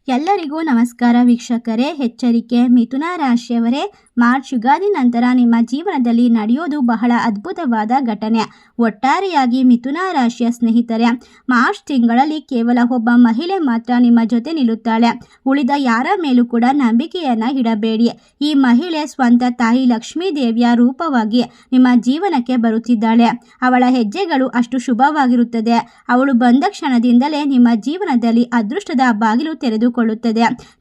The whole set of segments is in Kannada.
ಎಲ್ಲರಿಗೂ ನಮಸ್ಕಾರ ವೀಕ್ಷಕರೇ. ಎಚ್ಚರಿಕೆ, ಮಿಥುನ ರಾಶಿಯವರೇ, ಮಾರ್ಚ್ ಯುಗಾದಿ ನಂತರ ನಿಮ್ಮ ಜೀವನದಲ್ಲಿ ನಡೆಯೋದು ಬಹಳ ಅದ್ಭುತವಾದ ಘಟನೆ. ಒಟ್ಟಾರೆಯಾಗಿ ಮಿಥುನ ರಾಶಿಯ ಸ್ನೇಹಿತರೆ, ಮಾರ್ಚ್ ತಿಂಗಳಲ್ಲಿ ಕೇವಲ ಒಬ್ಬ ಮಹಿಳೆ ಮಾತ್ರ ನಿಮ್ಮ ಜೊತೆ ನಿಲ್ಲುತ್ತಾಳೆ. ಉಳಿದ ಯಾರ ಮೇಲೂ ಕೂಡ ನಂಬಿಕೆಯನ್ನ ಇಡಬೇಡಿ. ಈ ಮಹಿಳೆ ಸ್ವಂತ ತಾಯಿ ಲಕ್ಷ್ಮೀ ದೇವಿಯ ರೂಪವಾಗಿ ನಿಮ್ಮ ಜೀವನಕ್ಕೆ ಬರುತ್ತಿದ್ದಾಳೆ. ಅವಳ ಹೆಜ್ಜೆಗಳು ಅಷ್ಟು ಶುಭವಾಗಿರುತ್ತದೆ. ಅವಳು ಬಂದ ಕ್ಷಣದಿಂದಲೇ ನಿಮ್ಮ ಜೀವನದಲ್ಲಿ ಅದೃಷ್ಟದ ಬಾಗಿಲು ತೆರೆದುಕೊಳ್ಳುತ್ತದೆ.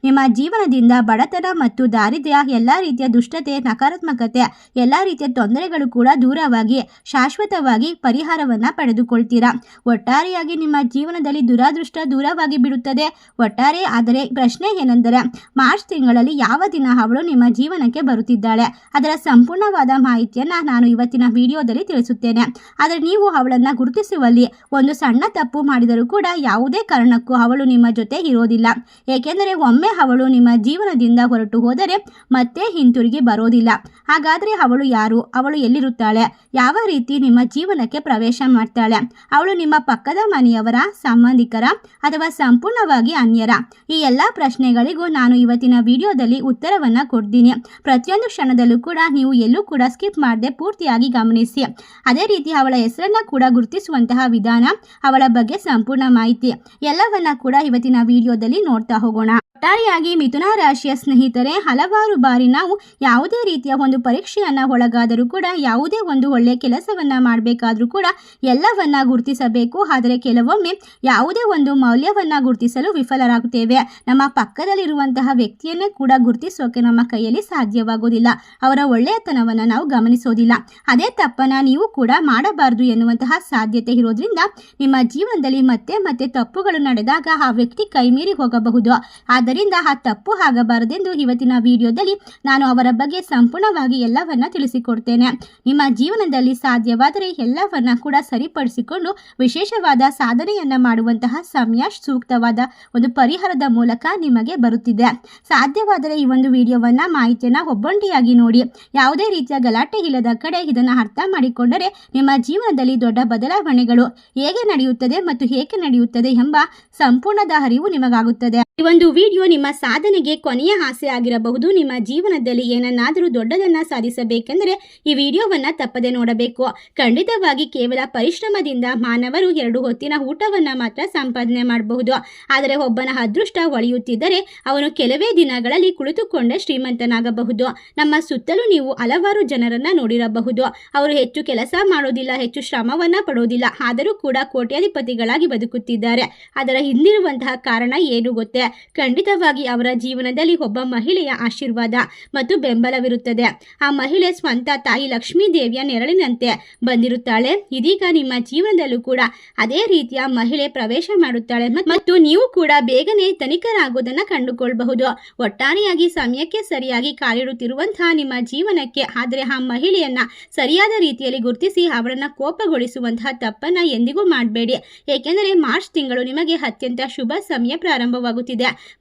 ನಿಮ್ಮ ಜೀವನದಿಂದ ಬಡತನ ಮತ್ತು ದಾರಿದ್ರ್ಯ, ಎಲ್ಲ ರೀತಿಯ ದುಷ್ಟತೆ, ನಕಾರಾತ್ಮಕತೆ, ಎಲ್ಲ ರೀತಿಯ ತೊಂದರೆಗಳು ಕೂಡ ದೂರವಾಗಿ ಶಾಶ್ವತವಾಗಿ ಪರಿಹಾರವನ್ನ ಪಡೆದುಕೊಳ್ತೀರಾ. ಒಟ್ಟಾರೆಯಾಗಿ ನಿಮ್ಮ ಜೀವನದಲ್ಲಿ ದುರಾದೃಷ್ಟ ದೂರವಾಗಿ ಬಿಡುತ್ತದೆ. ಒಟ್ಟಾರೆ ಆದರೆ ಪ್ರಶ್ನೆ ಏನೆಂದರೆ, ಮಾರ್ಚ್ ತಿಂಗಳಲ್ಲಿ ಯಾವ ದಿನ ಅವಳು ನಿಮ್ಮ ಜೀವನಕ್ಕೆ ಬರುತ್ತಿದ್ದಾಳೆ, ಅದರ ಸಂಪೂರ್ಣವಾದ ಮಾಹಿತಿಯನ್ನ ನಾನು ಇವತ್ತಿನ ವಿಡಿಯೋದಲ್ಲಿ ತಿಳಿಸುತ್ತೇನೆ. ಆದರೆ ನೀವು ಅವಳನ್ನ ಗುರುತಿಸುವಲ್ಲಿ ಒಂದು ಸಣ್ಣ ತಪ್ಪು ಮಾಡಿದರೂ ಕೂಡ ಯಾವುದೇ ಕಾರಣಕ್ಕೂ ಅವಳು ನಿಮ್ಮ ಜೊತೆ ಇರೋದಿಲ್ಲ. ಏಕೆಂದರೆ ಒಮ್ಮೆ ಅವಳು ನಿಮ್ಮ ಜೀವನದಿಂದ ಹೊರಟು ಹೋದರೆ ಮತ್ತೆ ಹಿಂತಿರುಗಿ ಬರೋದಿಲ್ಲ. ಹಾಗಾದರೆ ಅವಳು ಯಾರು? ಅವಳು ಎಲ್ಲಿರುತ್ತಾಳೆ? ಯಾವ ರೀತಿ ನಿಮ್ಮ ಜೀವನಕ್ಕೆ ಪ್ರವೇಶ ಮಾಡ್ತಾಳೆ? ಅವಳು ನಿಮ್ಮ ಪಕ್ಕದ ಮನೆಯವರ, ಸಂಬಂಧಿಕರ ಅಥವಾ ಸಂಪೂರ್ಣವಾಗಿ ಅನ್ಯರ? ಈ ಎಲ್ಲ ಪ್ರಶ್ನೆಗಳಿಗೂ ನಾನು ಇವತ್ತಿನ ವಿಡಿಯೋದಲ್ಲಿ ಉತ್ತರವನ್ನ ಕೊಡ್ತೀನಿ. ಪ್ರತಿಯೊಂದು ಕ್ಷಣದಲ್ಲೂ ಕೂಡ ನೀವು ಎಲ್ಲೂ ಕೂಡ ಸ್ಕಿಪ್ ಮಾಡದೆ ಪೂರ್ತಿಯಾಗಿ ಗಮನಿಸಿ. ಅದೇ ರೀತಿ ಅವಳ ಹೆಸರನ್ನ ಕೂಡ ಗುರುತಿಸುವಂತಹ ವಿಧಾನ, ಅವಳ ಬಗ್ಗೆ ಸಂಪೂರ್ಣ ಮಾಹಿತಿ ಎಲ್ಲವನ್ನ ಕೂಡ ಇವತ್ತಿನ ವಿಡಿಯೋದಲ್ಲಿ ನೋಡ್ತಾ ಹೋಗೋಣ. ಒಟ್ಟಾರೆಯಾಗಿ ಮಿಥುನ ರಾಶಿಯ ಸ್ನೇಹಿತರೆ, ಹಲವಾರು ಬಾರಿ ನಾವು ಯಾವುದೇ ರೀತಿಯ ಒಂದು ಪರೀಕ್ಷೆಯನ್ನ ಒಳಗಾದರೂ ಕೂಡ, ಯಾವುದೇ ಒಂದು ಒಳ್ಳೆಯ ಕೆಲಸವನ್ನ ಮಾಡಬೇಕಾದ್ರೂ ಕೂಡ ಎಲ್ಲವನ್ನ ಗುರುತಿಸಬೇಕು. ಆದರೆ ಕೆಲವೊಮ್ಮೆ ಯಾವುದೇ ಒಂದು ಮೌಲ್ಯವನ್ನ ಗುರುತಿಸಲು ವಿಫಲರಾಗುತ್ತೇವೆ. ನಮ್ಮ ಪಕ್ಕದಲ್ಲಿರುವಂತಹ ವ್ಯಕ್ತಿಯನ್ನೇ ಕೂಡ ಗುರುತಿಸೋಕೆ ನಮ್ಮ ಕೈಯಲ್ಲಿ ಸಾಧ್ಯವಾಗುವುದಿಲ್ಲ. ಅವರ ಒಳ್ಳೆಯತನವನ್ನ ನಾವು ಗಮನಿಸೋದಿಲ್ಲ. ಅದೇ ತಪ್ಪನ್ನ ನೀವು ಕೂಡ ಮಾಡಬಾರದು ಎನ್ನುವಂತಹ ಸಾಧ್ಯತೆ ಇರೋದ್ರಿಂದ ನಿಮ್ಮ ಜೀವನದಲ್ಲಿ ಮತ್ತೆ ಮತ್ತೆ ತಪ್ಪುಗಳು ನಡೆದಾಗ ಆ ವ್ಯಕ್ತಿ ಕೈಮೀರಿ ಹೋಗಬಹುದು. ಆದ್ದರಿಂದ ಆ ತಪ್ಪು ಆಗಬಾರದೆಂದು ಇವತ್ತಿನ ವಿಡಿಯೋದಲ್ಲಿ ನಾನು ಅವರ ಬಗ್ಗೆ ಸಂಪೂರ್ಣವಾಗಿ ಎಲ್ಲವನ್ನ ತಿಳಿಸಿಕೊಡ್ತೇನೆ. ನಿಮ್ಮ ಜೀವನದಲ್ಲಿ ಸಾಧ್ಯವಾದರೆ ಎಲ್ಲವನ್ನ ಕೂಡ ಸರಿಪಡಿಸಿಕೊಂಡು ವಿಶೇಷವಾದ ಸಾಧನೆಯನ್ನ ಮಾಡುವಂತಹ ಸಮಯ ಸೂಕ್ತವಾದ ಒಂದು ಪರಿಹಾರದ ಮೂಲಕ ನಿಮಗೆ ಬರುತ್ತಿದೆ. ಸಾಧ್ಯವಾದರೆ ಈ ಒಂದು ವಿಡಿಯೋವನ್ನ ಮಾಹಿತಿಯನ್ನ ಒಬ್ಬೊಂಟಿಯಾಗಿ ನೋಡಿ. ಯಾವುದೇ ರೀತಿಯ ಗಲಾಟೆ ಇಲ್ಲದ ಕಡೆ ಇದನ್ನು ಅರ್ಥ ಮಾಡಿಕೊಂಡರೆ ನಿಮ್ಮ ಜೀವನದಲ್ಲಿ ದೊಡ್ಡ ಬದಲಾವಣೆಗಳು ಹೇಗೆ ನಡೆಯುತ್ತದೆ ಮತ್ತು ಹೇಗೆ ನಡೆಯುತ್ತದೆ ಎಂಬ ಸಂಪೂರ್ಣದ ಅರಿವು ನಿಮಗಾಗುತ್ತದೆ. ಈ ಒಂದು ವಿಡಿಯೋ ನಿಮ್ಮ ಸಾಧನೆಗೆ ಕೊನೆಯ ಆಸೆ ಆಗಿರಬಹುದು. ನಿಮ್ಮ ಜೀವನದಲ್ಲಿ ಏನನ್ನಾದರೂ ದೊಡ್ಡದನ್ನ ಸಾಧಿಸಬೇಕೆಂದರೆ ಈ ವಿಡಿಯೋವನ್ನ ತಪ್ಪದೆ ನೋಡಬೇಕು. ಖಂಡಿತವಾಗಿ ಕೇವಲ ಪರಿಶ್ರಮದಿಂದ ಮಾನವರು 2 ಹೊತ್ತಿನ ಊಟವನ್ನ ಮಾತ್ರ ಸಂಪಾದನೆ ಮಾಡಬಹುದು. ಆದರೆ ಒಬ್ಬನ ಅದೃಷ್ಟ ಒಳೆಯುತ್ತಿದ್ದರೆ ಅವನು ಕೆಲವೇ ದಿನಗಳಲ್ಲಿ ಕುಳಿತುಕೊಂಡ ಶ್ರೀಮಂತನಾಗಬಹುದು. ನಮ್ಮ ಸುತ್ತಲೂ ನೀವು ಹಲವಾರು ಜನರನ್ನ ನೋಡಿರಬಹುದು. ಅವರು ಹೆಚ್ಚು ಕೆಲಸ ಮಾಡೋದಿಲ್ಲ, ಹೆಚ್ಚು ಶ್ರಮವನ್ನ ಪಡೋದಿಲ್ಲ, ಆದರೂ ಕೂಡ ಕೋಟ್ಯಾಧಿಪತಿಗಳಾಗಿ ಬದುಕುತ್ತಿದ್ದಾರೆ. ಅದರ ಹಿಂದಿರುವಂತಹ ಕಾರಣ ಏನು ಗೊತ್ತೇ? ಖಂಡಿತವಾಗಿ ಅವರ ಜೀವನದಲ್ಲಿ ಒಬ್ಬ ಮಹಿಳೆಯ ಆಶೀರ್ವಾದ ಮತ್ತು ಬೆಂಬಲವಿರುತ್ತದೆ. ಆ ಮಹಿಳೆ ಸ್ವಂತ ತಾಯಿ ಲಕ್ಷ್ಮೀ ದೇವಿಯ ನೆರಳಿನಂತೆ ಬಂದಿರುತ್ತಾಳೆ. ಇದೀಗ ನಿಮ್ಮ ಜೀವನದಲ್ಲೂ ಕೂಡ ಅದೇ ರೀತಿಯ ಮಹಿಳೆ ಪ್ರವೇಶ ಮಾಡುತ್ತಾಳೆ ಮತ್ತು ನೀವು ಕೂಡ ಬೇಗನೆ ಧನಿಕರಾಗುವುದನ್ನು ಕಂಡುಕೊಳ್ಳಬಹುದು. ಒಟ್ಟಾರೆಯಾಗಿ ಸಮಯಕ್ಕೆ ಸರಿಯಾಗಿ ಕಾಲಿಡುತ್ತಿರುವಂತಹ ನಿಮ್ಮ ಜೀವನಕ್ಕೆ ಆದರೆ ಆ ಮಹಿಳೆಯನ್ನ ಸರಿಯಾದ ರೀತಿಯಲ್ಲಿ ಗುರುತಿಸಿ ಅವಳನ್ನ ಕೋಪಗೊಳಿಸುವಂತಹ ತಪ್ಪನ್ನ ಎಂದಿಗೂ ಮಾಡಬೇಡಿ. ಏಕೆಂದರೆ ಮಾರ್ಚ್ ತಿಂಗಳು ನಿಮಗೆ ಅತ್ಯಂತ ಶುಭ ಸಮಯ ಪ್ರಾರಂಭವಾಗುತ್ತಿದೆ.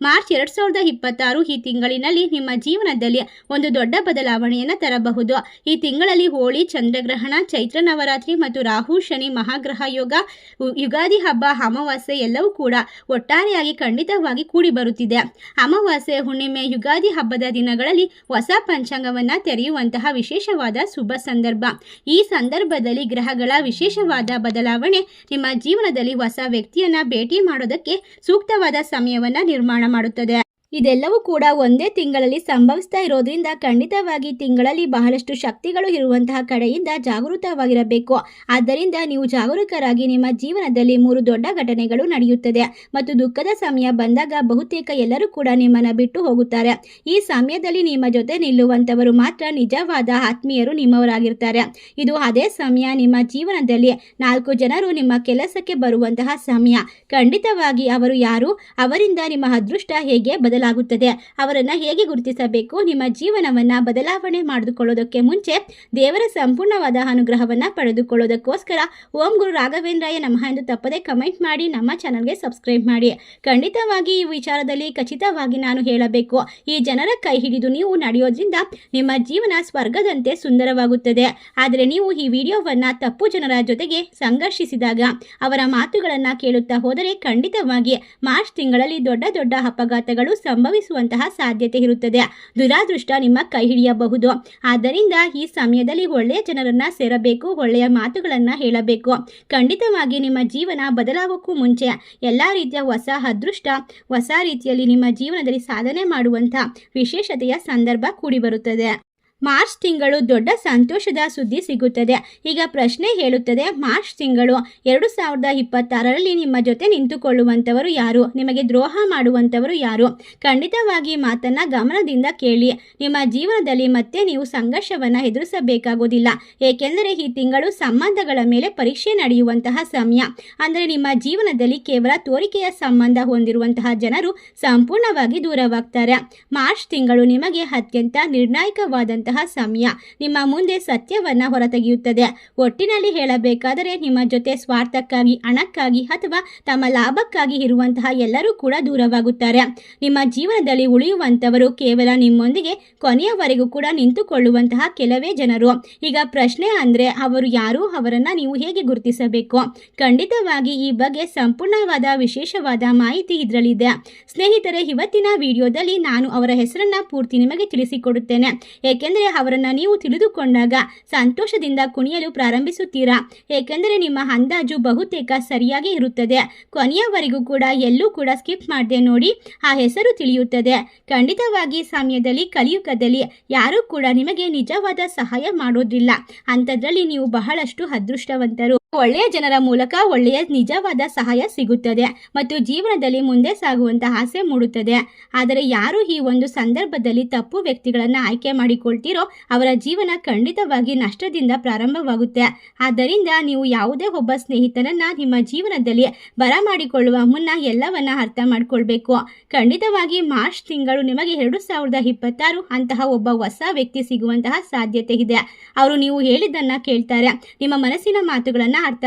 ಮಾರ್ಚ್ 2026 ಈ ತಿಂಗಳಿನಲ್ಲಿ ನಿಮ್ಮ ಜೀವನದಲ್ಲಿ ಒಂದು ದೊಡ್ಡ ಬದಲಾವಣೆಯನ್ನು ತರಬಹುದು. ಈ ತಿಂಗಳಲ್ಲಿ ಹೋಳಿ, ಚಂದ್ರಗ್ರಹಣ, ಚೈತ್ರ ನವರಾತ್ರಿ ಮತ್ತು ರಾಹು ಶನಿ ಮಹಾಗ್ರಹ ಯೋಗ, ಯುಗಾದಿ ಹಬ್ಬ, ಅಮಾವಾಸ್ಯೆ ಎಲ್ಲವೂ ಕೂಡ ಒಟ್ಟಾರೆಯಾಗಿ ಖಂಡಿತವಾಗಿ ಕೂಡಿ ಬರುತ್ತಿದೆ. ಅಮಾವಾಸ್ಯೆ, ಹುಣ್ಣಿಮೆ, ಯುಗಾದಿ ಹಬ್ಬದ ದಿನಗಳಲ್ಲಿ ಹೊಸ ಪಂಚಾಂಗವನ್ನ ತೆರೆಯುವಂತಹ ವಿಶೇಷವಾದ ಶುಭ ಸಂದರ್ಭ. ಈ ಸಂದರ್ಭದಲ್ಲಿ ಗ್ರಹಗಳ ವಿಶೇಷವಾದ ಬದಲಾವಣೆ ನಿಮ್ಮ ಜೀವನದಲ್ಲಿ ಹೊಸ ವ್ಯಕ್ತಿಯನ್ನ ಭೇಟಿ ಮಾಡೋದಕ್ಕೆ ಸೂಕ್ತವಾದ ಸಮಯವನ್ನ ನಿರ್ಮಾಣ ಮಾಡುತ್ತದೆ. ಇದೆಲ್ಲವೂ ಕೂಡ ಒಂದೇ ತಿಂಗಳಲ್ಲಿ ಸಂಭವಿಸ್ತಾ ಇರೋದ್ರಿಂದ ಖಂಡಿತವಾಗಿ ತಿಂಗಳಲ್ಲಿ ಬಹಳಷ್ಟು ಶಕ್ತಿಗಳು ಇರುವಂತಹ ಕಡೆಯಿಂದ ಜಾಗೃತವಾಗಿರಬೇಕು. ಆದ್ದರಿಂದ ನೀವು ಜಾಗರೂಕರಾಗಿ ನಿಮ್ಮ ಜೀವನದಲ್ಲಿ 3 ದೊಡ್ಡ ಘಟನೆಗಳು ನಡೆಯುತ್ತದೆ ಮತ್ತು ದುಃಖದ ಸಮಯ ಬಂದಾಗ ಬಹುತೇಕ ಎಲ್ಲರೂ ಕೂಡ ನಿಮ್ಮನ್ನ ಬಿಟ್ಟು ಹೋಗುತ್ತಾರೆ. ಈ ಸಮಯದಲ್ಲಿ ನಿಮ್ಮ ಜೊತೆ ನಿಲ್ಲುವಂತವರು ಮಾತ್ರ ನಿಜವಾದ ಆತ್ಮೀಯರು ನಿಮ್ಮವರಾಗಿರ್ತಾರೆ. ಇದು ಅದೇ ಸಮಯ. ನಿಮ್ಮ ಜೀವನದಲ್ಲಿ 4 ಜನರು ನಿಮ್ಮ ಕೆಲಸಕ್ಕೆ ಬರುವಂತಹ ಸಮಯ. ಖಂಡಿತವಾಗಿ ಅವರು ಯಾರು, ಅವರಿಂದ ನಿಮ್ಮ ಅದೃಷ್ಟ ಹೇಗೆ ಬದಲಾಗುತ್ತದೆ. ಅವರನ್ನು ಹೇಗೆ ಗುರುತಿಸಬೇಕು? ನಿಮ್ಮ ಜೀವನವನ್ನು ಬದಲಾವಣೆ ಮಾಡಿಕೊಳ್ಳೋದಕ್ಕೆ ಮುಂಚೆ ದೇವರ ಸಂಪೂರ್ಣವಾದ ಅನುಗ್ರಹವನ್ನು ಪಡೆದುಕೊಳ್ಳೋದಕ್ಕೋಸ್ಕರ ಓಂ ಗುರು ರಾಘವೇಂದ್ರಾಯ ನಮಃ ಎಂದು ತಪ್ಪದೆ ಕಮೆಂಟ್ ಮಾಡಿ ನಮ್ಮ ಚಾನಲ್ಗೆ ಸಬ್ಸ್ಕ್ರೈಬ್ ಮಾಡಿ. ಖಂಡಿತವಾಗಿ ಈ ವಿಚಾರದಲ್ಲಿ ಖಚಿತವಾಗಿ ನಾನು ಹೇಳಬೇಕು, ಈ ಜನರ ಕೈ ಹಿಡಿದು ನೀವು ನಡೆಯೋದ್ರಿಂದ ನಿಮ್ಮ ಜೀವನ ಸ್ವರ್ಗದಂತೆ ಸುಂದರವಾಗುತ್ತದೆ. ಆದರೆ ನೀವು ಈ ವಿಡಿಯೋವನ್ನು ತಪ್ಪು ಜನರ ಜೊತೆಗೆ ಸಂಘರ್ಷಿಸಿದಾಗ ಅವರ ಮಾತುಗಳನ್ನು ಕೇಳುತ್ತಾ ಹೋದರೆ ಖಂಡಿತವಾಗಿ ಮಾರ್ಚ್ ತಿಂಗಳಲ್ಲಿ ದೊಡ್ಡ ದೊಡ್ಡ ಅಪಘಾತಗಳು ಸಂಭವಿಸುವಂತಹ ಸಾಧ್ಯತೆ ಇರುತ್ತದೆ. ದುರಾದೃಷ್ಟ ನಿಮ್ಮ ಕೈ ಹಿಡಿಯಬಹುದು. ಆದ್ದರಿಂದ ಈ ಸಮಯದಲ್ಲಿ ಒಳ್ಳೆಯ ಜನರನ್ನ ಸೇರಬೇಕು, ಒಳ್ಳೆಯ ಮಾತುಗಳನ್ನು ಹೇಳಬೇಕು. ಖಂಡಿತವಾಗಿ ನಿಮ್ಮ ಜೀವನ ಬದಲಾವಕ್ಕೂ ಮುಂಚೆ ಎಲ್ಲ ರೀತಿಯ ಹೊಸ ಅದೃಷ್ಟ, ಹೊಸ ರೀತಿಯಲ್ಲಿ ನಿಮ್ಮ ಜೀವನದಲ್ಲಿ ಸಾಧನೆ ಮಾಡುವಂಥ ವಿಶೇಷತೆಯ ಸಂದರ್ಭ ಕೂಡಿಬರುತ್ತದೆ. ಮಾರ್ಚ್ ತಿಂಗಳು ದೊಡ್ಡ ಸಂತೋಷದ ಸುದ್ದಿ ಸಿಗುತ್ತದೆ. ಈಗ ಪ್ರಶ್ನೆ ಹೇಳುತ್ತದೆ, ಮಾರ್ಚ್ ತಿಂಗಳು 2026ರಲ್ಲಿ ನಿಮ್ಮ ಜೊತೆ ನಿಂತುಕೊಳ್ಳುವಂಥವರು ಯಾರು? ನಿಮಗೆ ದ್ರೋಹ ಮಾಡುವಂಥವರು ಯಾರು? ಖಂಡಿತವಾಗಿ ಮಾತನ್ನು ಗಮನದಿಂದ ಕೇಳಿ. ನಿಮ್ಮ ಜೀವನದಲ್ಲಿ ಮತ್ತೆ ನೀವು ಸಂಘರ್ಷವನ್ನು ಎದುರಿಸಬೇಕಾಗೋದಿಲ್ಲ. ಏಕೆಂದರೆ ಈ ತಿಂಗಳು ಸಂಬಂಧಗಳ ಮೇಲೆ ಪರೀಕ್ಷೆ ನಡೆಯುವಂತಹ ಸಮಯ. ಅಂದರೆ ನಿಮ್ಮ ಜೀವನದಲ್ಲಿ ಕೇವಲ ತೋರಿಕೆಯ ಸಂಬಂಧ ಹೊಂದಿರುವಂತಹ ಜನರು ಸಂಪೂರ್ಣವಾಗಿ ದೂರವಾಗ್ತಾರೆ. ಮಾರ್ಚ್ ತಿಂಗಳು ನಿಮಗೆ ಅತ್ಯಂತ ನಿರ್ಣಾಯಕವಾದಂತಹ ಸಮಯ. ನಿಮ್ಮ ಮುಂದೆ ಸತ್ಯವನ್ನ ಹೊರತೆಗೆಯುತ್ತದೆ. ಒಟ್ಟಿನಲ್ಲಿ ಹೇಳಬೇಕಾದರೆ ನಿಮ್ಮ ಜೊತೆ ಸ್ವಾರ್ಥಕ್ಕಾಗಿ, ಹಣಕ್ಕಾಗಿ ಅಥವಾ ತಮ್ಮ ಲಾಭಕ್ಕಾಗಿ ಇರುವಂತಹ ಎಲ್ಲರೂ ಕೂಡ ದೂರವಾಗುತ್ತಾರೆ. ನಿಮ್ಮ ಜೀವನದಲ್ಲಿ ಉಳಿಯುವಂತವರು ಕೇವಲ ನಿಮ್ಮೊಂದಿಗೆ ಕೊನೆಯವರೆಗೂ ಕೂಡ ನಿಂತುಕೊಳ್ಳುವಂತಹ ಕೆಲವೇ ಜನರು. ಈಗ ಪ್ರಶ್ನೆ ಅಂದ್ರೆ ಅವರು ಯಾರು? ಅವರನ್ನ ನೀವು ಹೇಗೆ ಗುರುತಿಸಬೇಕು? ಖಂಡಿತವಾಗಿ ಈ ಬಗ್ಗೆ ಸಂಪೂರ್ಣವಾದ ವಿಶೇಷವಾದ ಮಾಹಿತಿ ಇದರಲ್ಲಿದೆ. ಸ್ನೇಹಿತರೆ, ಇವತ್ತಿನ ವಿಡಿಯೋದಲ್ಲಿ ನಾನು ಅವರ ಹೆಸರನ್ನ ಪೂರ್ತಿ ನಿಮಗೆ ತಿಳಿಸಿಕೊಡುತ್ತೇನೆ. ಏಕೆಂದರೆ ಅವರನ್ನು ನೀವು ತಿಳಿದುಕೊಂಡಾಗ ಸಂತೋಷದಿಂದ ಕುಣಿಯಲು ಪ್ರಾರಂಭಿಸುತ್ತೀರಾ. ಏಕೆಂದರೆ ನಿಮ್ಮ ಅಂದಾಜು ಬಹುತೇಕ ಸರಿಯಾಗಿ ಇರುತ್ತದೆ. ಕೊನೆಯವರೆಗೂ ಕೂಡ ಎಲ್ಲೂ ಕೂಡ ಸ್ಕಿಪ್ ಮಾಡದೆ ನೋಡಿ, ಆ ಹೆಸರು ತಿಳಿಯುತ್ತದೆ. ಖಂಡಿತವಾಗಿ ಸಮಯದಲ್ಲಿ, ಕಲಿಯುಗದಲ್ಲಿ ಯಾರೂ ಕೂಡ ನಿಮಗೆ ನಿಜವಾದ ಸಹಾಯ ಮಾಡೋದಿಲ್ಲ. ಅಂಥದ್ರಲ್ಲಿ ನೀವು ಬಹಳಷ್ಟು ಅದೃಷ್ಟವಂತರು. ಒಳ್ಳೆಯ ಜನರ ಮೂಲಕ ಒಳ್ಳೆಯ ನಿಜವಾದ ಸಹಾಯ ಸಿಗುತ್ತದೆ ಮತ್ತು ಜೀವನದಲ್ಲಿ ಮುಂದೆ ಸಾಗುವಂತಹ ಆಸೆ ಮೂಡುತ್ತದೆ. ಆದರೆ ಯಾರು ಈ ಒಂದು ಸಂದರ್ಭದಲ್ಲಿ ತಪ್ಪು ವ್ಯಕ್ತಿಗಳನ್ನು ಆಯ್ಕೆ ಮಾಡಿಕೊಳ್ತೀರೋ ಅವರ ಜೀವನ ಖಂಡಿತವಾಗಿ ನಷ್ಟದಿಂದ ಪ್ರಾರಂಭವಾಗುತ್ತೆ. ಆದ್ದರಿಂದ ನೀವು ಯಾವುದೇ ಒಬ್ಬ ಸ್ನೇಹಿತನನ್ನ ನಿಮ್ಮ ಜೀವನದಲ್ಲಿ ಬರಮಾಡಿಕೊಳ್ಳುವ ಮುನ್ನ ಎಲ್ಲವನ್ನ ಅರ್ಥ ಮಾಡಿಕೊಳ್ಬೇಕು. ಖಂಡಿತವಾಗಿ ಮಾರ್ಚ್ ತಿಂಗಳು ನಿಮಗೆ 2026 ಅಂತಹ ಒಬ್ಬ ಹೊಸ ವ್ಯಕ್ತಿ ಸಿಗುವಂತಹ ಸಾಧ್ಯತೆ ಇದೆ. ಅವರು ನೀವು ಹೇಳಿದ್ದನ್ನ ಕೇಳ್ತಾರೆ, ನಿಮ್ಮ ಮನಸ್ಸಿನ ಮಾತುಗಳನ್ನು ಅರ್ಥ